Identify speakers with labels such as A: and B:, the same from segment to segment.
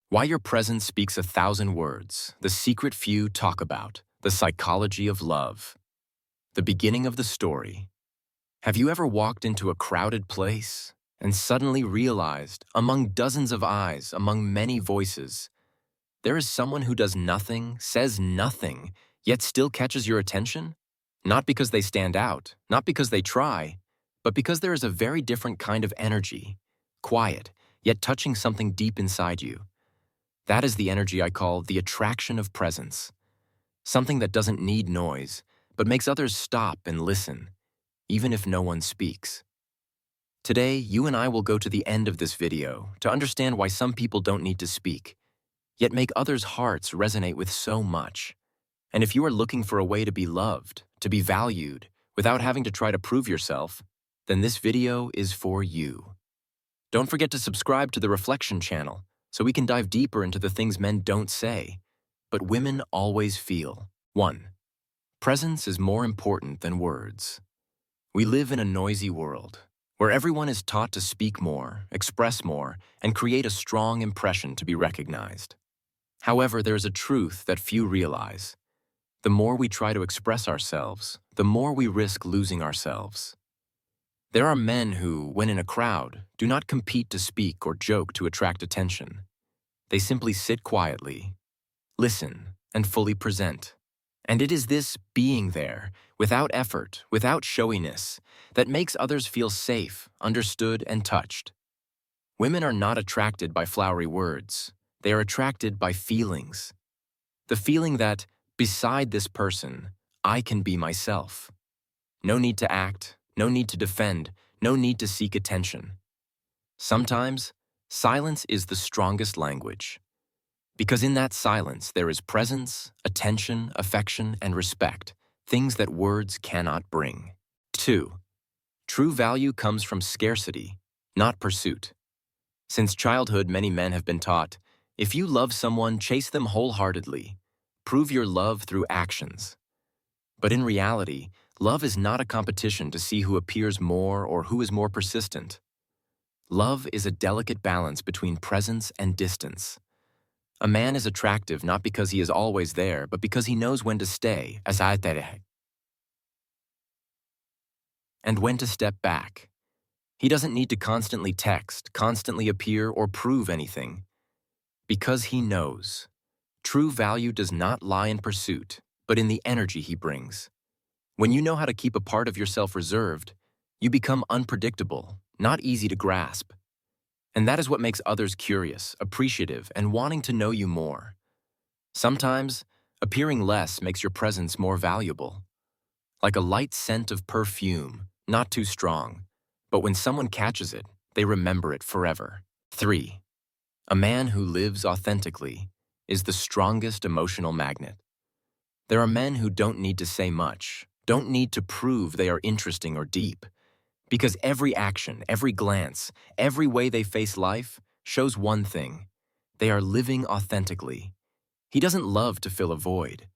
A: Why your presence speaks 1,000 words, the secret few talk about, the psychology of love. The beginning of the story. Have you ever walked into a crowded place and suddenly realized, among dozens of eyes, among many voices, there is someone who does nothing, says nothing, yet still catches your attention? Not because they stand out, not because they try, but because there is a very different kind of energy, quiet, yet touching something deep inside you. That is the energy I call the attraction of presence. Something that doesn't need noise, but makes others stop and listen, even if no one speaks. Today, you and I will go to the end of this video to understand why some people don't need to speak, yet make others' hearts resonate with so much. And if you are looking for a way to be loved, to be valued, without having to try to prove yourself, then this video is for you. Don't forget to subscribe to the Reflection channel so we can dive deeper into the things men don't say, but women always feel. 1. Presence is more important than words. We live in a noisy world, where everyone is taught to speak more, express more, and create a strong impression to be recognized. However, there is a truth that few realize. The more we try to express ourselves, the more we risk losing ourselves. There are men who, when in a crowd, do not compete to speak or joke to attract attention. They simply sit quietly, listen, and fully present. And it is this being there, without effort, without showiness, that makes others feel safe, understood, and touched. Women are not attracted by flowery words. They are attracted by feelings. The feeling that, beside this person, I can be myself. No need to act, no need to defend, no need to seek attention. Sometimes, silence is the strongest language. Because in that silence there is presence, attention, affection, and respect, things that words cannot bring. 2. True value comes from scarcity, not pursuit. Since childhood, many men have been taught, if you love someone, chase them wholeheartedly. Prove your love through actions. But in reality, love is not a competition to see who appears more or who is more persistent. Love is a delicate balance between presence and distance. A man is attractive not because he is always there, but because he knows when to stay, and when to step back. He doesn't need to constantly text, constantly appear, or prove anything. Because he knows. True value does not lie in pursuit, but in the energy he brings. When you know how to keep a part of yourself reserved, you become unpredictable, not easy to grasp. And that is what makes others curious, appreciative, and wanting to know you more. Sometimes, appearing less makes your presence more valuable. Like a light scent of perfume, not too strong, but when someone catches it, they remember it forever. 3. A man who lives authentically is the strongest emotional magnet. There are men who don't need to say much, don't need to prove they are interesting or deep. Because every action, every glance, every way they face life shows one thing. They are living authentically. He doesn't love to fill a void.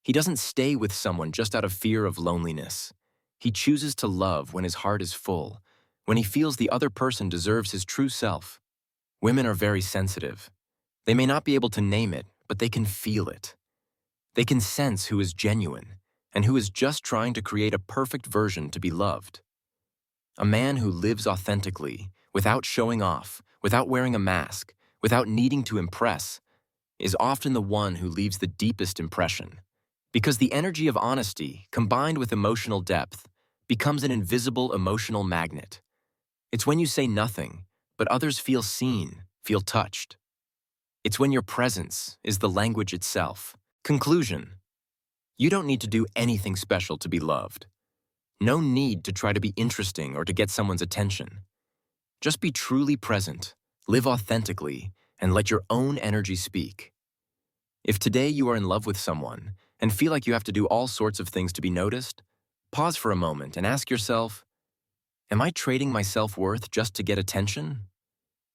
A: He doesn't stay with someone just out of fear of loneliness. He chooses to love when his heart is full, when he feels the other person deserves his true self. Women are very sensitive. They may not be able to name it, but they can feel it. They can sense who is genuine and who is just trying to create a perfect version to be loved. A man who lives authentically, without showing off, without wearing a mask, without needing to impress, is often the one who leaves the deepest impression. Because the energy of honesty, combined with emotional depth, becomes an invisible emotional magnet. It's when you say nothing, but others feel seen, feel touched. It's when your presence is the language itself. Conclusion. You don't need to do anything special to be loved. No need to try to be interesting or to get someone's attention. Just be truly present, live authentically, and let your own energy speak. If today you are in love with someone and feel like you have to do all sorts of things to be noticed, pause for a moment and ask yourself, am I trading my self-worth just to get attention?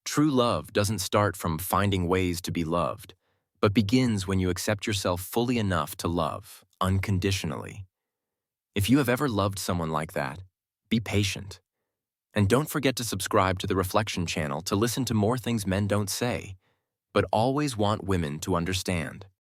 A: True love doesn't start from finding ways to be loved, but begins when you accept yourself fully enough to love, unconditionally. If you have ever loved someone like that, be patient. And don't forget to subscribe to the Reflection channel to listen to more things men don't say, but always want women to understand.